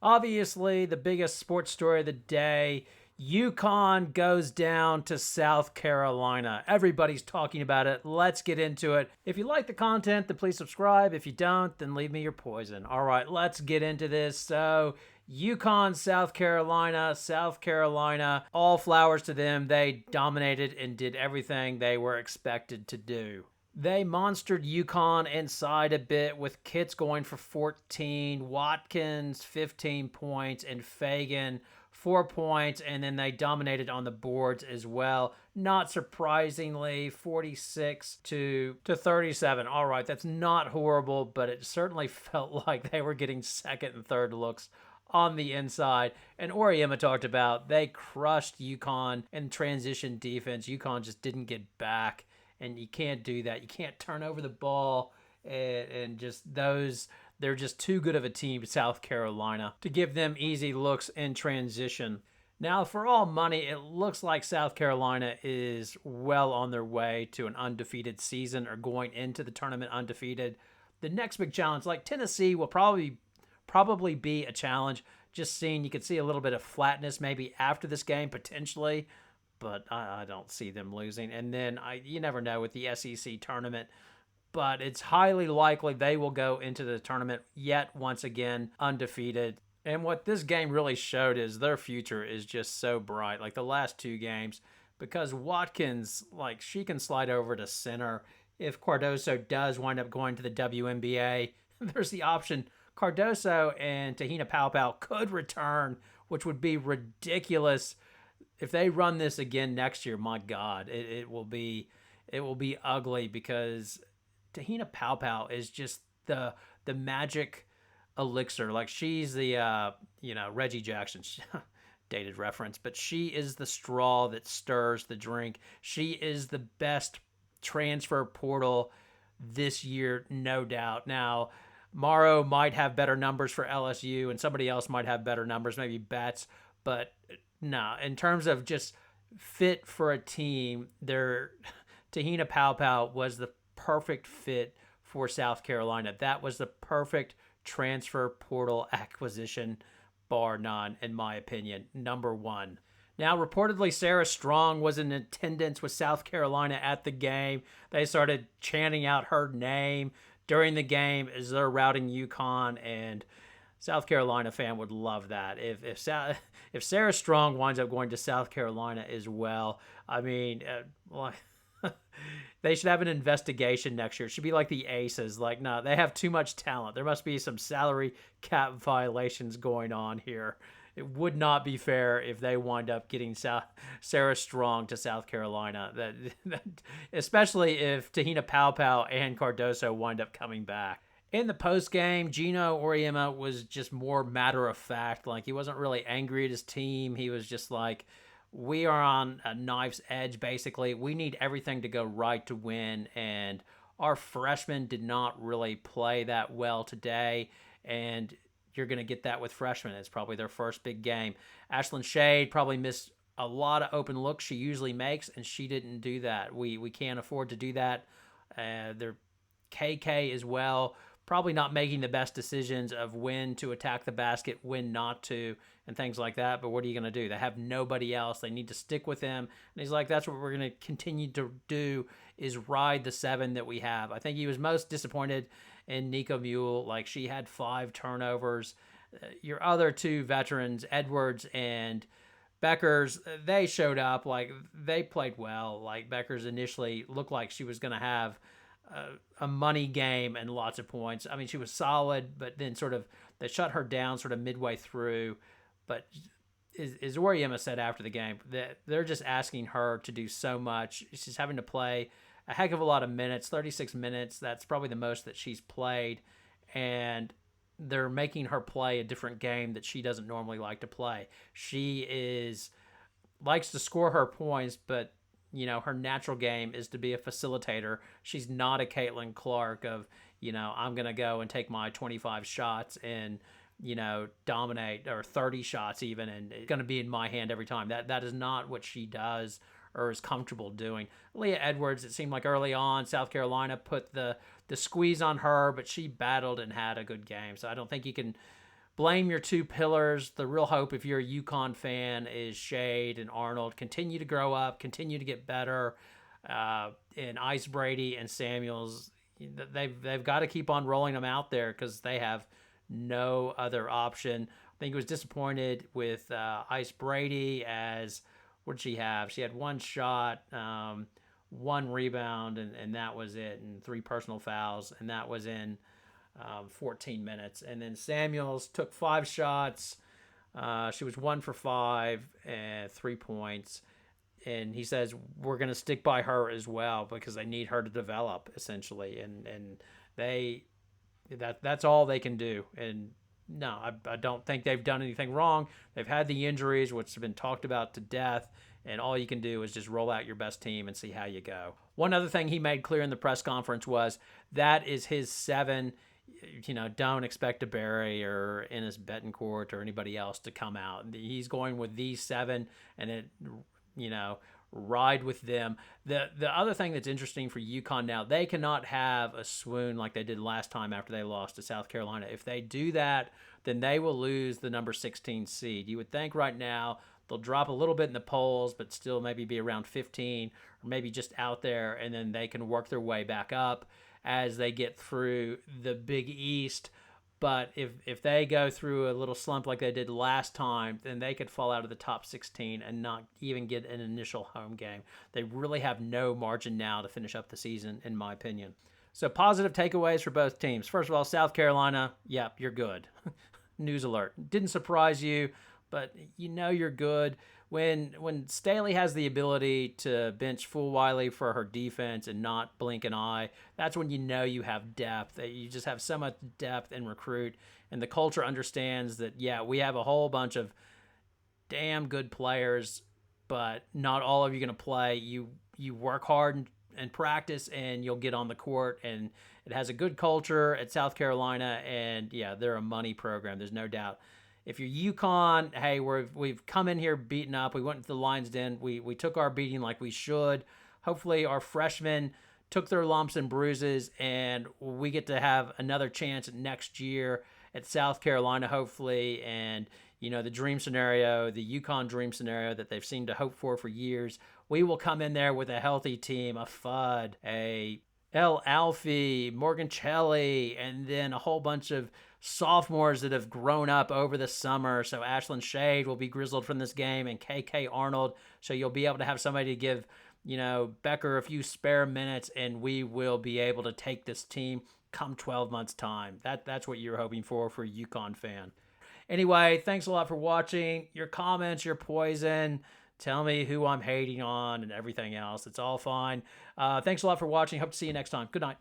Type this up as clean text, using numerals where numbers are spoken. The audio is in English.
Obviously, the biggest sports story of the day, UConn goes down to South Carolina. Everybody's talking about it. Let's get into it. If you like the content, then please subscribe. If you don't, then leave me your poison. All right, let's get into this. So, UConn, South Carolina, all flowers to them. They dominated and did everything they were expected to do. They monstered UConn inside a bit with Kitts going for 14, Watkins 15 points, and Fagan 4 points, and then they dominated on the boards as well. Not surprisingly, 46 to 37. All right, that's not horrible, but it certainly felt like they were getting second and third looks on the inside. And Auriemma talked about they crushed UConn in transition defense. UConn just didn't get back, and you can't do that. You can't turn over the ball, and just those. They're just too good of a team, South Carolina, to give them easy looks in transition. Now, for all money, it looks like South Carolina is well on their way to an undefeated season or going into the tournament undefeated. The next big challenge, like Tennessee, will probably be a challenge. Just seeing, you could see a little bit of flatness maybe after this game potentially, but I don't see them losing. And then you never know with the SEC tournament, but it's highly likely they will go into the tournament yet once again undefeated. And what this game really showed is their future is just so bright. Like the last two games, because Watkins, like she can slide over to center. If Cardoso does wind up going to the WNBA, there's the option. Cardoso and Tahina Paopao could return, which would be ridiculous if they run this again next year. My God, it will be ugly because Tahina Paopao is just the magic elixir. Like she's the Reggie Jackson dated reference, but she is the straw that stirs the drink. She is the best transfer portal this year, no doubt. Now, Morrow might have better numbers for LSU, and somebody else might have better numbers, maybe Betts. But no, in terms of just fit for a team, Tahina Paopao was the perfect fit for South Carolina. That was the perfect transfer portal acquisition, bar none, in my opinion. Number one. Now, reportedly, Sarah Strong was in attendance with South Carolina at the game. They started chanting out her name during the game as they're routing UConn, and South Carolina fan would love that. If Sarah Strong winds up going to South Carolina as well, I mean, they should have an investigation next year. It should be like the Aces. Like, no, they have too much talent. There must be some salary cap violations going on here. It would not be fair if they wind up getting Sarah Strong to South Carolina. Especially if Tahina Paopao and Cardoso wind up coming back. In the post game, Gino Auriemma was just more matter of fact. Like, he wasn't really angry at his team. He was just like, we are on a knife's edge, basically. We need everything to go right to win, and our freshmen did not really play that well today, and you're going to get that with freshmen. It's probably their first big game. Ashlyn Shade probably missed a lot of open looks she usually makes, and she didn't do that. We can't afford to do that. Their KK as well, probably not making the best decisions of when to attack the basket, when not to, and things like that. But what are you going to do? They have nobody else. They need to stick with him. And he's like, that's what we're going to continue to do, is ride the seven that we have. I think he was most disappointed in Nico Mule. Like, she had 5 turnovers. Your other two veterans, Edwards and Beckers, they showed up. Like, they played well. Like, Beckers initially looked like she was going to have a money game and lots of points. I mean, she was solid, but then sort of they shut her down sort of midway through. But as Auriemma said after the game, that they're just asking her to do so much. She's having to play a heck of a lot of minutes, 36 minutes. That's probably the most that she's played. And they're making her play a different game that she doesn't normally like to play. She likes to score her points, but her natural game is to be a facilitator. She's not a Caitlin Clark of, I'm going to go and take my 25 shots and, dominate, or 30 shots even, and it's going to be in my hand every time. That is not what she does or is comfortable doing. Leah Edwards, it seemed like early on, South Carolina put the squeeze on her, but she battled and had a good game. So I don't think you can blame your two pillars. The real hope, if you're a UConn fan, is Shade and Arnold. Continue to grow up, continue to get better. And Ice Brady and Samuels, they've got to keep on rolling them out there because they have no other option. I think it was disappointed with Ice Brady as, what did she have? She had one shot, one rebound, and that was it, and 3 personal fouls, and that was in 14 minutes. And then Samuels took 5 shots. She was 1 for 5 and 3 points. And he says we're going to stick by her as well because they need her to develop, essentially. And that's all they can do. And no, I don't think they've done anything wrong. They've had the injuries, which have been talked about to death. And all you can do is just roll out your best team and see how you go. One other thing he made clear in the press conference was that is his 7. Don't expect a Barry or Ennis Betancourt or anybody else to come out. He's going with these 7, and ride with them. The other thing that's interesting for UConn now, they cannot have a swoon like they did last time after they lost to South Carolina. If they do that, then they will lose the number 16 seed. You would think right now they'll drop a little bit in the polls, but still maybe be around 15 or maybe just out there, and then they can work their way back up as they get through the Big East. But if they go through a little slump like they did last time, then they could fall out of the top 16 and not even get an initial home game. They really have no margin now to finish up the season, in my opinion. So positive takeaways for both teams. First of all, South Carolina, yep, you're good. News alert. Didn't surprise you, but you're good. When Staley has the ability to bench Fulwiley for her defense and not blink an eye, that's when you have depth. You just have so much depth and recruit, and the culture understands that, yeah, we have a whole bunch of damn good players, but not all of you are going to play. You work hard and practice, and you'll get on the court, and it has a good culture at South Carolina, and, yeah, they're a money program. There's no doubt. If you're UConn, hey, we've come in here beaten up. We went to the Lions Den. We took our beating like we should. Hopefully our freshmen took their lumps and bruises, and we get to have another chance next year at South Carolina, hopefully. And, the dream scenario, the UConn dream scenario that they've seemed to hope for years, we will come in there with a healthy team, a Fudd, a El Alfie, Morgan Shelley, and then a whole bunch of sophomores that have grown up over the summer. So Ashlyn Shade will be grizzled from this game, and KK Arnold. So you'll be able to have somebody to give, Becker a few spare minutes, and we will be able to take this team come 12 months' time. That's what you're hoping for a UConn fan. Anyway, thanks a lot for watching. Your comments, your poison. Tell me who I'm hating on and everything else. It's all fine. Thanks a lot for watching. Hope to see you next time. Good night.